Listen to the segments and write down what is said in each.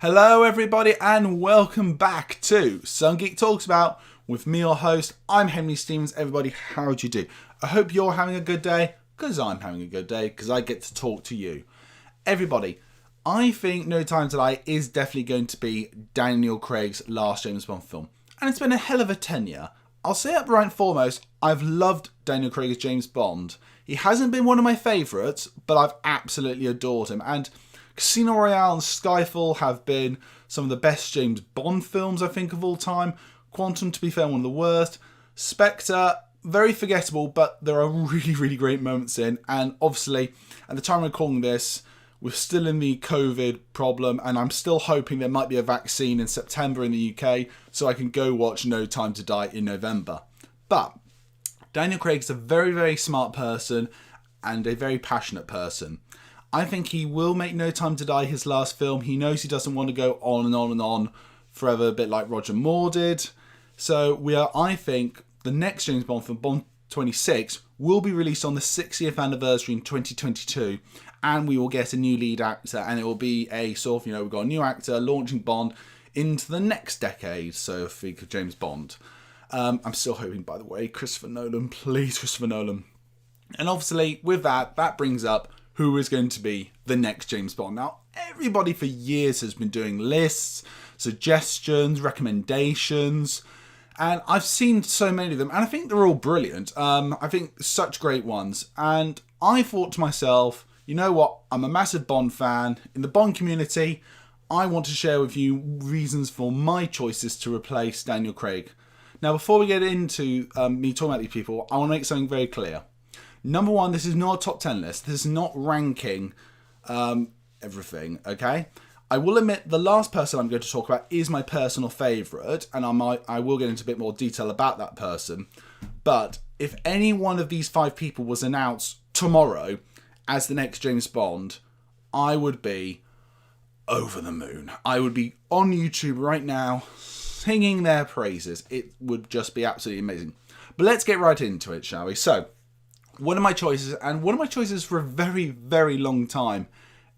Hello everybody and welcome back to Some Geek Talks About with me, your host. I'm Henry Stevens. Everybody, how do you do? I hope you're having a good day, because I'm having a good day, because I get to talk to you. Everybody, I think No Time to Die is definitely going to be Daniel Craig's last James Bond film. And it's been a hell of a tenure. I'll say up right and foremost, I've loved Daniel Craig as James Bond. He hasn't been one of my favourites, but I've absolutely adored him. And Casino Royale and Skyfall have been some of the best James Bond films, I think, of all time. Quantum, to be fair, one of the worst. Spectre, very forgettable, but there are really, really great moments in. And obviously, at the time I'm recording this, we're still in the COVID problem, and I'm still hoping there might be a vaccine in September in the UK, so I can go watch No Time to Die in November. But Daniel Craig's a very, very smart person and a very passionate person. I think he will make No Time to Die his last film. He knows he doesn't want to go on and on and on forever, a bit like Roger Moore did. So I think, the next James Bond film, Bond 26, will be released on the 60th anniversary in 2022. And we will get a new lead actor, and it will be a sort of, we've got a new actor launching Bond into the next decade. So if we could James Bond. I'm still hoping, by the way, Christopher Nolan, please, Christopher Nolan. And obviously, with that brings up who is going to be the next James Bond. Now, everybody for years has been doing lists, suggestions, recommendations, and I've seen so many of them, and I think they're all brilliant. I think such great ones. And I thought to myself, you know what? I'm a massive Bond fan. In the Bond community, I want to share with you reasons for my choices to replace Daniel Craig. Now, before we get into me talking about these people, I want to make something very clear. Number one, this is not a top 10 list. This is not ranking everything, okay? I will admit the last person I'm going to talk about is my personal favourite, and I will get into a bit more detail about that person. But if any one of these 5 people was announced tomorrow as the next James Bond, I would be over the moon. I would be on YouTube right now singing their praises. It would just be absolutely amazing. But let's get right into it, shall we? So, one of my choices for a very, very long time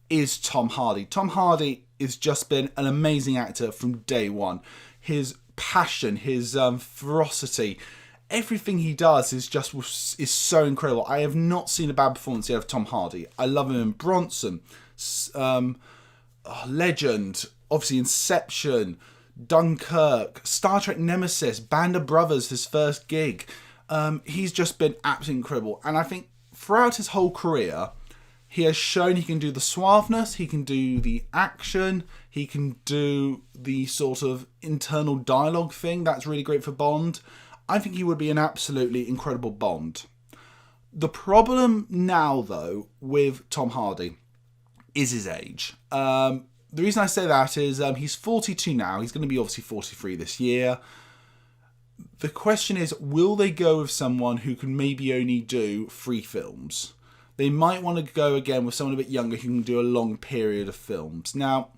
is Tom Hardy. Tom Hardy has just been an amazing actor from day one. His passion, his ferocity, everything he does is so incredible. I have not seen a bad performance yet of Tom Hardy. I love him in Bronson, Legend, obviously Inception, Dunkirk, Star Trek Nemesis, Band of Brothers, his first gig. He's just been absolutely incredible. And I think throughout his whole career, he has shown he can do the suaveness, he can do the action, he can do the sort of internal dialogue thing. That's really great for Bond. I think he would be an absolutely incredible Bond. The problem now, though, with Tom Hardy is his age. The reason I say that is he's 42 now. He's going to be obviously 43 this year. The question is, will they go with someone who can maybe only do 3 films? They might want to go again with someone a bit younger who can do a long period of films. Now,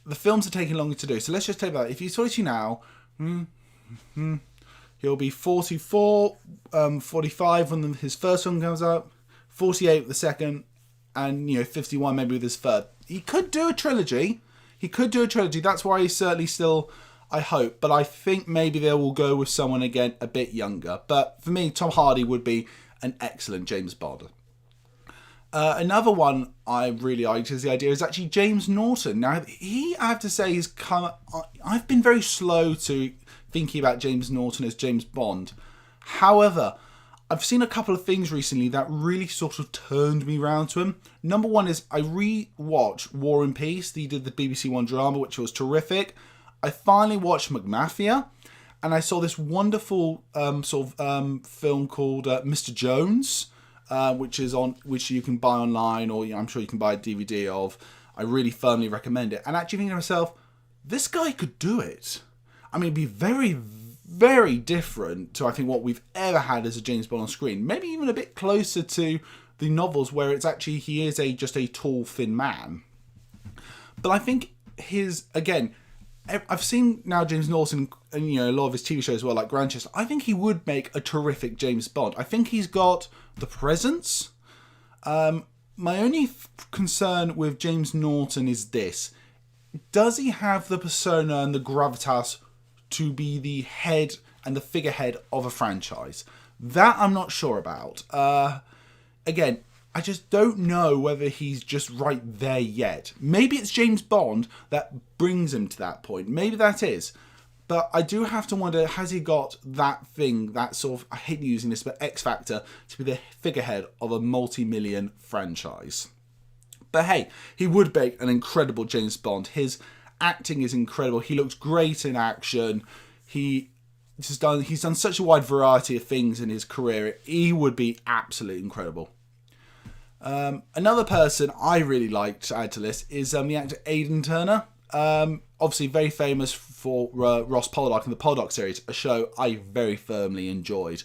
the films are taking longer to do, so let's just take that. If he's 42 now, he'll be 44, 45 when his first film comes out, 48 with the second, and 51 maybe with his third. He could do a trilogy. That's why he's certainly still, I hope. But I think maybe they will go with someone again a bit younger. But for me, Tom Hardy would be an excellent James Bond. Another one I really liked is the idea is actually James Norton. Now, I have to say, I've been very slow to thinking about James Norton as James Bond. However, I've seen a couple of things recently that really sort of turned me round to him. Number one is I re-watched War and Peace. He did the BBC One drama, which was terrific. I finally watched McMafia, and I saw this wonderful film called Mr. Jones, which you can buy online, or I'm sure you can buy a DVD of. I really firmly recommend it. And actually thinking to myself, this guy could do it. I mean, it'd be very, very different to, I think, what we've ever had as a James Bond on screen. Maybe even a bit closer to the novels where it's actually, he is just a tall, thin man. But I think I've seen now James Norton and a lot of his TV shows as well, like Grantchester. I think he would make a terrific James Bond. I think he's got the presence. My only concern with James Norton is this. does he have the persona and the gravitas to be the head and the figurehead of a franchise? That I'm not sure about. Again, I just don't know whether he's just right there yet. Maybe it's James Bond that brings him to that point. Maybe that is. But I do have to wonder, has he got that thing, that sort of, I hate using this, but X factor, to be the figurehead of a multi-million franchise? But hey, he would make an incredible James Bond. His acting is incredible. He looks great in action. He's done such a wide variety of things in his career. He would be absolutely incredible. Another person I really like to add to this is the actor Adian Turner. Obviously very famous for Ross Poldark in the Poldark series, a show I very firmly enjoyed.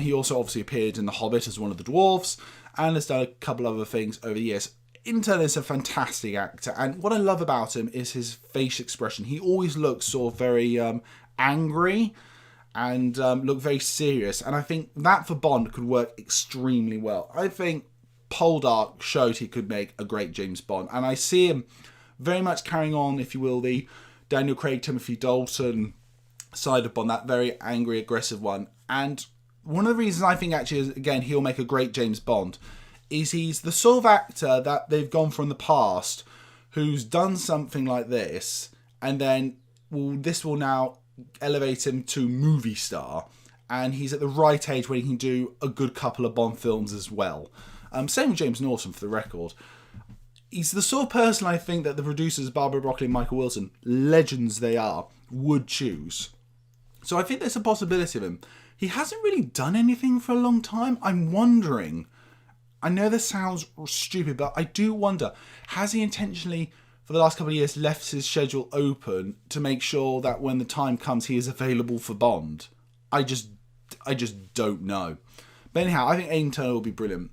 He also obviously appeared in The Hobbit as one of the dwarves, and has done a couple other things over the years. Adian Turner is a fantastic actor, and what I love about him is his face expression. He always looks sort of very angry and look very serious, and I think that for Bond could work extremely well. I think Poldark showed he could make a great James Bond, and I see him very much carrying on, if you will, the Daniel Craig, Timothy Dalton side of Bond, that very angry, aggressive one. And one of the reasons I think actually is, again, he'll make a great James Bond is he's the sort of actor that they've gone from the past who's done something like this, and then this will now elevate him to movie star, and he's at the right age where he can do a good couple of Bond films as well. Same with James Norton, for the record. He's the sort of person I think that the producers Barbara Broccoli and Michael Wilson, legends they are, would choose. So I think there's a possibility of him. He hasn't really done anything for a long time. I'm wondering, I know this sounds stupid, but I do wonder, has he intentionally, for the last couple of years, left his schedule open to make sure that when the time comes, he is available for Bond? I just don't know. But anyhow, I think Adian Turner will be brilliant.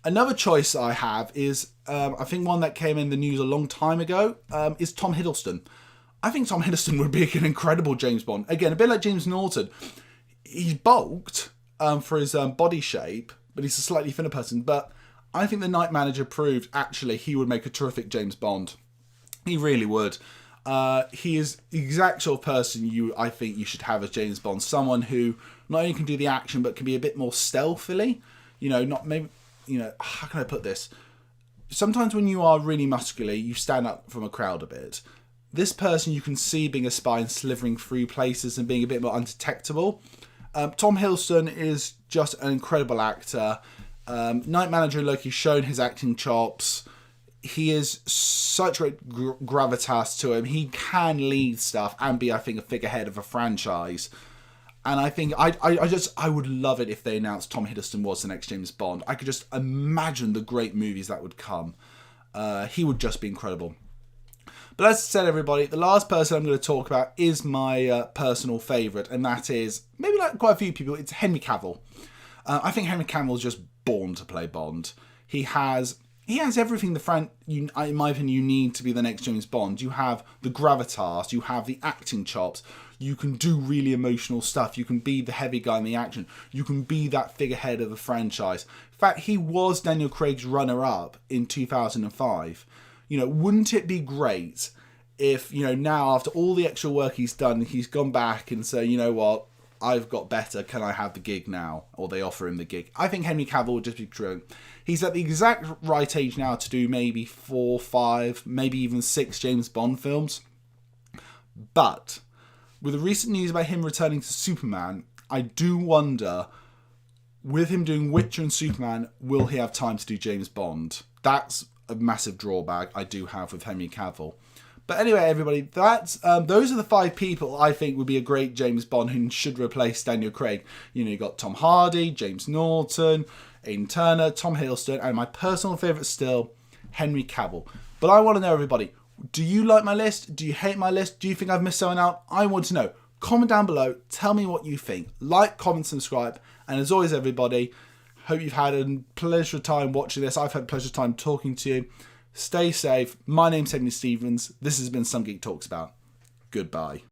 Another choice I have is, I think one that came in the news a long time ago, is Tom Hiddleston. I think Tom Hiddleston would be an incredible James Bond. Again, a bit like James Norton. He's bulked for his body shape, but he's a slightly thinner person. But I think The Night Manager proved, actually, he would make a terrific James Bond. He really would. He is the exact sort of person I think you should have as James Bond. Someone who not only can do the action, but can be a bit more stealthily. How can I put this? Sometimes when you are really muscular, you stand up from a crowd a bit. This person you can see being a spy and slithering through places and being a bit more undetectable. Tom Hiddleston is just an incredible actor. Night Manager, like, he's shown his acting chops. He is such great gravitas to him. He can lead stuff and be, I think, a figurehead of a franchise. And I think I would love it if they announced Tom Hiddleston was the next James Bond. I could just imagine the great movies that would come. He would just be incredible. But as I said, everybody, the last person I'm going to talk about is my personal favourite, and that is, maybe like quite a few people, it's Henry Cavill. I think Henry Cavill is just born to play Bond. He has everything in my opinion, you need to be the next James Bond. You have the gravitas, you have the acting chops, you can do really emotional stuff, you can be the heavy guy in the action, you can be that figurehead of a franchise. In fact, he was Daniel Craig's runner-up in 2005. Wouldn't it be great if, now after all the extra work he's done, he's gone back and say, you know what, I've got better, can I have the gig now? Or they offer him the gig. I think Henry Cavill would just be true. He's at the exact right age now to do maybe 4, 5, maybe even 6 James Bond films. But with the recent news about him returning to Superman, I do wonder, with him doing Witcher and Superman, will he have time to do James Bond? That's a massive drawback I do have with Henry Cavill. But anyway, everybody, those are the 5 people I think would be a great James Bond who should replace Daniel Craig. You got Tom Hardy, James Norton, Adian Turner, Tom Hiddleston, and my personal favourite still, Henry Cavill. But I want to know, everybody, do you like my list? Do you hate my list? Do you think I've missed someone out? I want to know. Comment down below. Tell me what you think. Like, comment, subscribe. And as always, everybody, hope you've had a pleasure time watching this. I've had a pleasure time talking to you. Stay safe. My name's Henry Stevens. This has been Some Geek Talks About. Goodbye.